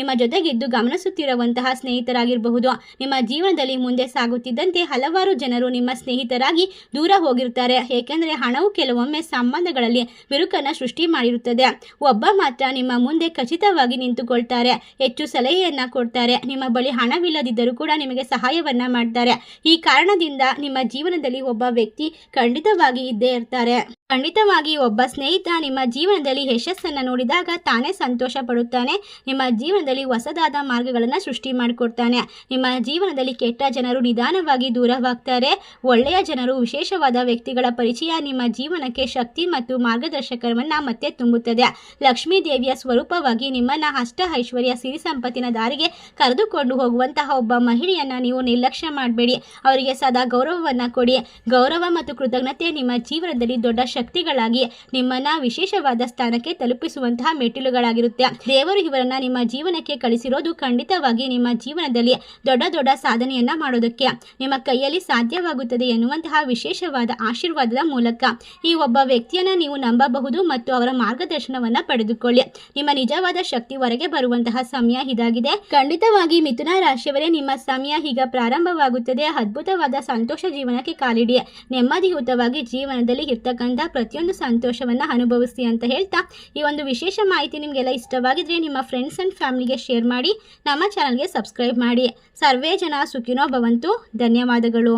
ನಿಮ್ಮ ಜೊತೆಗಿದ್ದು ಗಮನಿಸುತ್ತಿರುವಂತಹ ಸ್ನೇಹಿತರಾಗಿರಬಹುದು. ನಿಮ್ಮ ಜೀವನದಲ್ಲಿ ಮುಂದೆ ಸಾಗುತ್ತಿದ್ದಂತೆ ಹಲವಾರು ಜನರು ನಿಮ್ಮ ಸ್ನೇಹಿತರಾಗಿ ದೂರ ಹೋಗಿರ್ತಾರೆ. ಏಕೆಂದರೆ ಹಣವು ಕೆಲವೊಮ್ಮೆ ಸಂಬಂಧಗಳಲ್ಲಿ ಬಿರುಕನ್ನು ಸೃಷ್ಟಿ ಮಾಡಿರುತ್ತದೆ. ಒಬ್ಬ ಮಾತ್ರ ನಿಮ್ಮ ಮುಂದೆ ಖಚಿತವಾಗಿ ನಿಂತುಕೊಳ್ತಾರೆ. ಹೆಚ್ಚು ಸಲಹೆಯನ್ನ ಕೊಡ್ತಾರೆ. ನಿಮ್ಮ ಬಳಿ ಹಣವಿಲ್ಲದಿದ್ದರೂ ಕೂಡ ನಿಮಗೆ ಸಹಾಯವನ್ನ ಮಾಡ್ತಾರೆ. ಈ ಕಾರಣದಿಂದ ನಿಮ್ಮ ಜೀವನದಲ್ಲಿ ಒಬ್ಬ ವ್ಯಕ್ತಿ ಖಂಡಿತವಾಗಿ ಇದ್ದೇ ಇರ್ತಾರೆ. ಖಂಡಿತವಾಗಿ ಒಬ್ಬ ಸ್ನೇಹಿತ ನಿಮ್ಮ ಜೀವನದಲ್ಲಿ ಯಶಸ್ಸನ್ನು ನೋಡಿದಾಗ ತಾನೇ ಸಂತೋಷ ಪಡುತ್ತಾನೆ. ನಿಮ್ಮ ಜೀವನದಲ್ಲಿ ಹೊಸದಾದ ಮಾರ್ಗಗಳನ್ನು ಸೃಷ್ಟಿ ಮಾಡಿಕೊಡ್ತಾನೆ. ನಿಮ್ಮ ಜೀವನದಲ್ಲಿ ಕೆಟ್ಟ ಜನರು ನಿಧಾನವಾಗಿ ದೂರವಾಗ್ತಾರೆ. ಒಳ್ಳೆಯ ಜನರು, ವಿಶೇಷವಾದ ವ್ಯಕ್ತಿಗಳ ಪರಿಚಯ ನಿಮ್ಮ ಜೀವನಕ್ಕೆ ಶಕ್ತಿ ಮತ್ತು ಮಾರ್ಗದರ್ಶಕವನ್ನ ಮತ್ತೆ ತುಂಬುತ್ತದೆ. ಲಕ್ಷ್ಮೀ ದೇವಿಯ ಸ್ವರೂಪವಾಗಿ ನಿಮ್ಮನ್ನ ಅಷ್ಟ ಐಶ್ವರ್ಯ, ಸಿರಿ ಸಂಪತ್ತಿನ ದಾರಿಗೆ ಕರೆದುಕೊಂಡು ಹೋಗುವಂತಹ ಒಬ್ಬ ಮಹಿಳೆಯನ್ನ ನೀವು ನಿರ್ಲಕ್ಷ್ಯ ಮಾಡಬೇಡಿ. ಅವರಿಗೆ ಸದಾ ಗೌರವವನ್ನ ಕೊಡಿ. ಗೌರವ ಮತ್ತು ಕೃತಜ್ಞತೆ ನಿಮ್ಮ ಜೀವನದಲ್ಲಿ ದೊಡ್ಡ ಶಕ್ತಿಗಳಾಗಿ ನಿಮ್ಮನ್ನ ವಿಶೇಷವಾದ ಸ್ಥಾನಕ್ಕೆ ತಲುಪಿಸುವಂತಹ ಮೆಟ್ಟಿಲುಗಳಾಗಿರುತ್ತೆ. ದೇವರು ಇವರನ್ನ ನಿಮ್ಮ ಜೀವನಕ್ಕೆ ಕಳಿಸಿರೋದು ಖಂಡಿತವಾಗಿ ನಿಮ್ಮ ಜೀವನದಲ್ಲಿ ದೊಡ್ಡ ದೊಡ್ಡ ಸಾಧನೆಯನ್ನ ಮಾಡೋದಕ್ಕೆ. ನಿಮ್ಮ ಕೈಯಲ್ಲಿ ಸಾಧ್ಯವಾಗುತ್ತದೆ ಎನ್ನುವಂತಹ ವಿಶೇಷವಾದ ಆಶೀರ್ವಾದದ ಮೂಲಕ ಈ ಒಬ್ಬ ವ್ಯಕ್ತಿಯನ್ನ ನೀವು ನಂಬಬಹುದು ಮತ್ತು ಅವರ ಮಾರ್ಗದರ್ಶನವನ್ನ ಪಡೆದುಕೊಳ್ಳಿ. ನಿಮ್ಮ ನಿಜವಾದ ಶಕ್ತಿ ಹೊರಗೆ ಬರುವಂತಹ ಸಮಯ ಇದಾಗಿದೆ. ಖಂಡಿತವಾಗಿ ಮಿಥುನ ರಾಶಿಯವರೇ, ನಿಮ್ಮ ಸಮಯ ಈಗ ಪ್ರಾರಂಭವಾಗುತ್ತದೆ. ಅದ್ಭುತವಾದ ಸಂತೋಷ ಜೀವನಕ್ಕೆ ಕಾಲಿಡಿ. ನೆಮ್ಮದಿಯುತವಾಗಿ ಜೀವನದಲ್ಲಿ ಇರ್ತಕ್ಕಂಥ ಪ್ರತಿಯೊಂದು ಸಂತೋಷವನ್ನ ಅನುಭವಿಸಿ ಅಂತ ಹೇಳ್ತಾ, ಈ ಒಂದು ವಿಶೇಷ ಮಾಹಿತಿ ನಿಮಗೆಲ್ಲ ಇಷ್ಟವಾಗಿದ್ರೆ ನಿಮ್ಮ ಫ್ರೆಂಡ್ಸ್ ಅಂಡ್ ಫ್ಯಾಮಿಲಿಗೆ ಶೇರ್ ಮಾಡಿ. ನಮ್ಮ ಚಾನಲ್ಗೆ ಸಬ್ಸ್ಕ್ರೈಬ್ ಮಾಡಿ. ಸರ್ವೇ ಜನ ಸುಖಿನೋ ಭವಂತು. ಧನ್ಯವಾದಗಳು.